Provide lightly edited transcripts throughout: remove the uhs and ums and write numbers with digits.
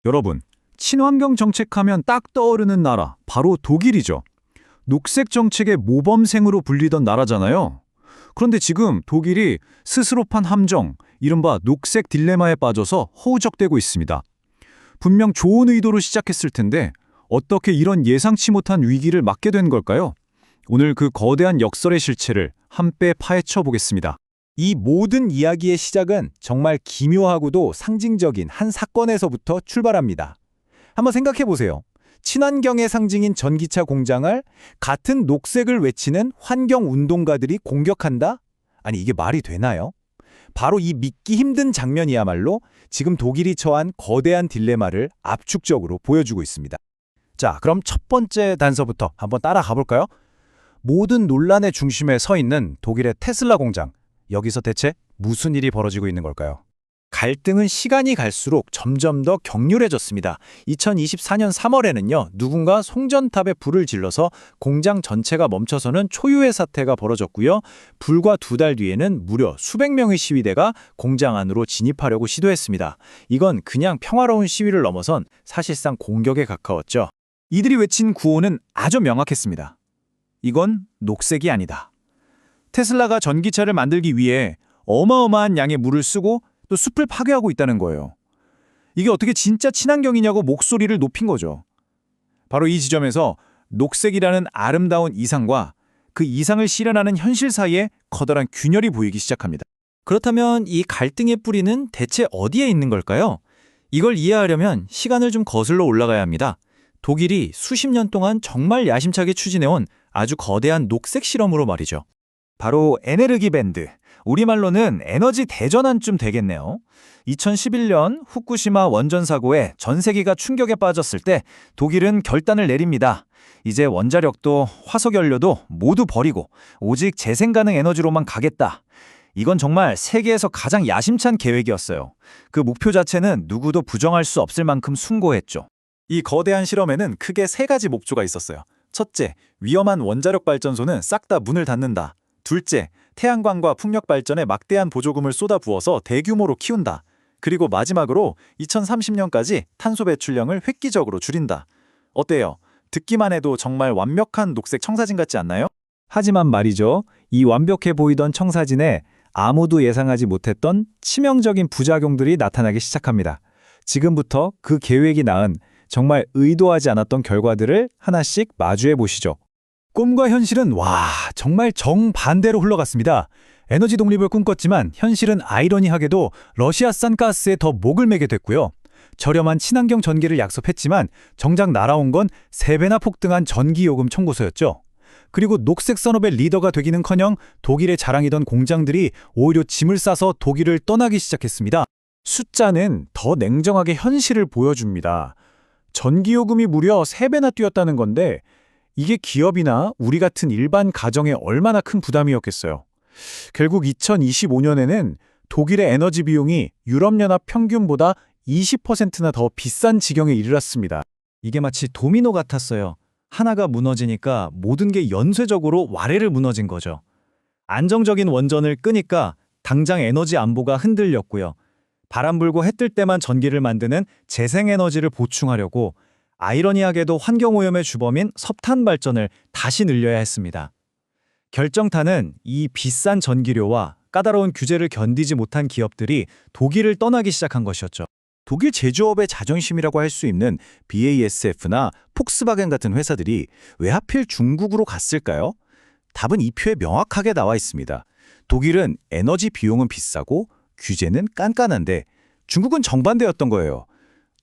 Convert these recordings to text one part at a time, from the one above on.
여러분, 친환경 정책하면 딱 떠오르는 나라, 바로 독일이죠. 녹색 정책의 모범생으로 불리던 나라잖아요. 그런데 지금 독일이 스스로 판 함정, 이른바 녹색 딜레마에 빠져서 허우적대고 있습니다. 분명 좋은 의도로 시작했을 텐데 어떻게 이런 예상치 못한 위기를 맞게 된 걸까요? 오늘 그 거대한 역설의 실체를 한 배 파헤쳐 보겠습니다. 이 모든 이야기의 시작은 정말 기묘하고도 상징적인 한 사건에서부터 출발합니다. 한번 생각해 보세요. 친환경의 상징인 전기차 공장을 같은 녹색을 외치는 환경운동가들이 공격한다? 아니, 이게 말이 되나요? 바로 이 믿기 힘든 장면이야말로 지금 독일이 처한 거대한 딜레마를 압축적으로 보여주고 있습니다. 자, 그럼 첫 번째 단서부터 한번 따라가 볼까요? 모든 논란의 중심에 서 있는 독일의 테슬라 공장. 여기서 대체 무슨 일이 벌어지고 있는 걸까요? 갈등은 시간이 갈수록 점점 더 격렬해졌습니다. 2024년 3월에는요, 누군가 송전탑에 불을 질러서 공장 전체가 멈춰서는 초유의 사태가 벌어졌고요. 불과 2달 뒤에는 무려 수백 명의 시위대가 공장 안으로 진입하려고 시도했습니다. 이건 그냥 평화로운 시위를 넘어선 사실상 공격에 가까웠죠. 이들이 외친 구호는 아주 명확했습니다. 이건 녹색이 아니다. 테슬라가 전기차를 만들기 위해 어마어마한 양의 물을 쓰고 또 숲을 파괴하고 있다는 거예요. 이게 어떻게 진짜 친환경이냐고 목소리를 높인 거죠. 바로 이 지점에서 녹색이라는 아름다운 이상과 그 이상을 실현하는 현실 사이에 커다란 균열이 보이기 시작합니다. 그렇다면 이 갈등의 뿌리는 대체 어디에 있는 걸까요? 이걸 이해하려면 시간을 좀 거슬러 올라가야 합니다. 독일이 수십 년 동안 정말 야심차게 추진해온 아주 거대한 녹색 실험으로 말이죠. 바로 에네르기밴드, 우리말로는 에너지 대전환쯤 되겠네요. 2011년 후쿠시마 원전 사고에 전 세계가 충격에 빠졌을 때 독일은 결단을 내립니다. 이제 원자력도 화석연료도 모두 버리고 오직 재생 가능 에너지로만 가겠다. 이건 정말 세계에서 가장 야심찬 계획이었어요. 그 목표 자체는 누구도 부정할 수 없을 만큼 숭고했죠. 이 거대한 실험에는 크게 3가지 목표가 있었어요. 첫째, 위험한 원자력 발전소는 싹 다 문을 닫는다. 둘째, 태양광과 풍력 발전에 막대한 보조금을 쏟아부어서 대규모로 키운다. 그리고 마지막으로 2030년까지 탄소 배출량을 획기적으로 줄인다. 어때요? 듣기만 해도 정말 완벽한 녹색 청사진 같지 않나요? 하지만 말이죠. 이 완벽해 보이던 청사진에 아무도 예상하지 못했던 치명적인 부작용들이 나타나기 시작합니다. 지금부터 그 계획이 낳은 정말 의도하지 않았던 결과들을 하나씩 마주해 보시죠. 꿈과 현실은 정말 정반대로 흘러갔습니다. 에너지 독립을 꿈꿨지만 현실은 아이러니하게도 러시아산 가스에 더 목을 매게 됐고요. 저렴한 친환경 전기를 약속했지만 정작 날아온 건 3배나 폭등한 전기요금 청구서였죠. 그리고 녹색 산업의 리더가 되기는커녕 독일의 자랑이던 공장들이 오히려 짐을 싸서 독일을 떠나기 시작했습니다. 숫자는 더 냉정하게 현실을 보여줍니다. 전기요금이 무려 3배나 뛰었다는 건데 이게 기업이나 우리 같은 일반 가정에 얼마나 큰 부담이었겠어요. 결국 2025년에는 독일의 에너지 비용이 유럽연합 평균보다 20%나 더 비싼 지경에 이르렀습니다. 이게 마치 도미노 같았어요. 하나가 무너지니까 모든 게 연쇄적으로 와레를 무너진 거죠. 안정적인 원전을 끄니까 당장 에너지 안보가 흔들렸고요. 바람 불고 해 뜰 때만 전기를 만드는 재생에너지를 보충하려고 아이러니하게도 환경오염의 주범인 석탄 발전을 다시 늘려야 했습니다. 결정타는 이 비싼 전기료와 까다로운 규제를 견디지 못한 기업들이 독일을 떠나기 시작한 것이었죠. 독일 제조업의 자존심이라고 할 수 있는 BASF나 폭스바겐 같은 회사들이 왜 하필 중국으로 갔을까요? 답은 이 표에 명확하게 나와 있습니다. 독일은 에너지 비용은 비싸고 규제는 깐깐한데 중국은 정반대였던 거예요.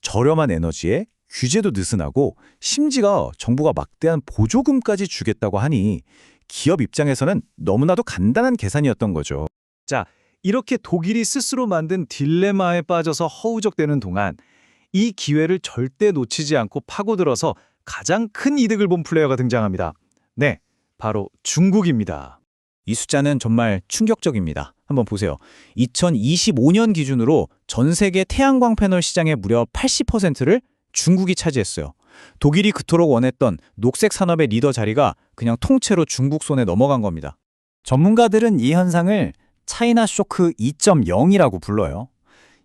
저렴한 에너지에 규제도 느슨하고 심지어 정부가 막대한 보조금까지 주겠다고 하니 기업 입장에서는 너무나도 간단한 계산이었던 거죠. 자, 이렇게 독일이 스스로 만든 딜레마에 빠져서 허우적대는 동안 이 기회를 절대 놓치지 않고 파고들어서 가장 큰 이득을 본 플레이어가 등장합니다. 네, 바로 중국입니다. 이 숫자는 정말 충격적입니다. 한번 보세요. 2025년 기준으로 전 세계 태양광 패널 시장의 무려 80%를 중국이 차지했어요. 독일이 그토록 원했던 녹색 산업의 리더 자리가 그냥 통째로 중국 손에 넘어간 겁니다. 전문가들은 이 현상을 차이나 쇼크 2.0이라고 불러요.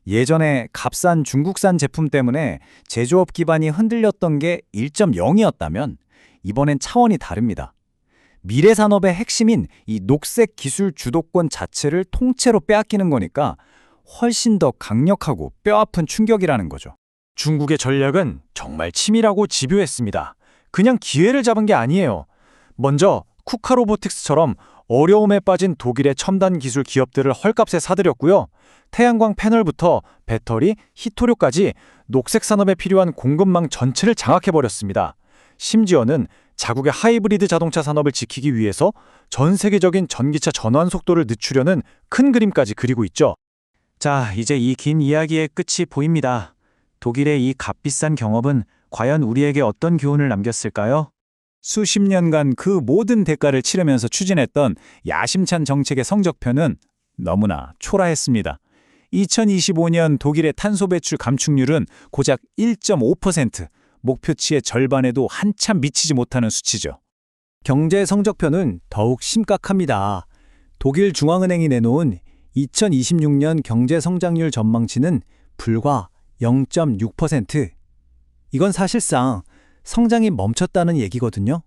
예전에 값싼 중국산 제품 때문에 제조업 기반이 흔들렸던 게 1.0이었다면 이번엔 차원이 다릅니다. 미래 산업의 핵심인 이 녹색 기술 주도권 자체를 통째로 빼앗기는 거니까 훨씬 더 강력하고 뼈아픈 충격이라는 거죠. 중국의 전략은 정말 치밀하고 집요했습니다. 그냥 기회를 잡은 게 아니에요. 먼저 쿠카로보틱스처럼 어려움에 빠진 독일의 첨단 기술 기업들을 헐값에 사들였고요. 태양광 패널부터 배터리, 히토류까지 녹색 산업에 필요한 공급망 전체를 장악해버렸습니다. 심지어는 자국의 하이브리드 자동차 산업을 지키기 위해서 전 세계적인 전기차 전환 속도를 늦추려는 큰 그림까지 그리고 있죠. 자, 이제 이 긴 이야기의 끝이 보입니다. 독일의 이 값비싼 경험은 과연 우리에게 어떤 교훈을 남겼을까요? 수십 년간 그 모든 대가를 치르면서 추진했던 야심찬 정책의 성적표는 너무나 초라했습니다. 2025년 독일의 탄소 배출 감축률은 고작 1.5%, 목표치의 절반에도 한참 미치지 못하는 수치죠. 경제 성적표는 더욱 심각합니다. 독일 중앙은행이 내놓은 2026년 경제 성장률 전망치는 불과 0.6%. 이건 사실상 성장이 멈췄다는 얘기거든요.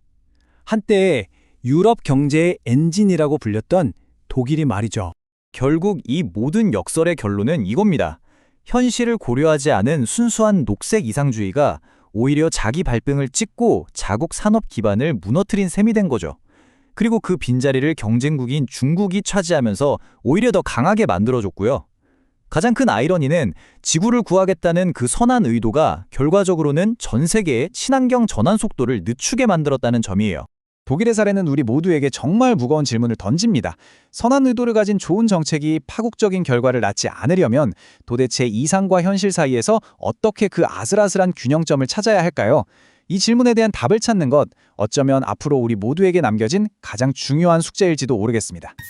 한때 유럽 경제의 엔진이라고 불렸던 독일이 말이죠. 결국 이 모든 역설의 결론은 이겁니다. 현실을 고려하지 않은 순수한 녹색 이상주의가 오히려 자기 발등을 찍고 자국 산업 기반을 무너뜨린 셈이 된 거죠. 그리고 그 빈자리를 경쟁국인 중국이 차지하면서 오히려 더 강하게 만들어줬고요. 가장 큰 아이러니는 지구를 구하겠다는 그 선한 의도가 결과적으로는 전 세계의 친환경 전환 속도를 늦추게 만들었다는 점이에요. 독일의 사례는 우리 모두에게 정말 무거운 질문을 던집니다. 선한 의도를 가진 좋은 정책이 파국적인 결과를 낳지 않으려면 도대체 이상과 현실 사이에서 어떻게 그 아슬아슬한 균형점을 찾아야 할까요? 이 질문에 대한 답을 찾는 것, 어쩌면 앞으로 우리 모두에게 남겨진 가장 중요한 숙제일지도 모르겠습니다.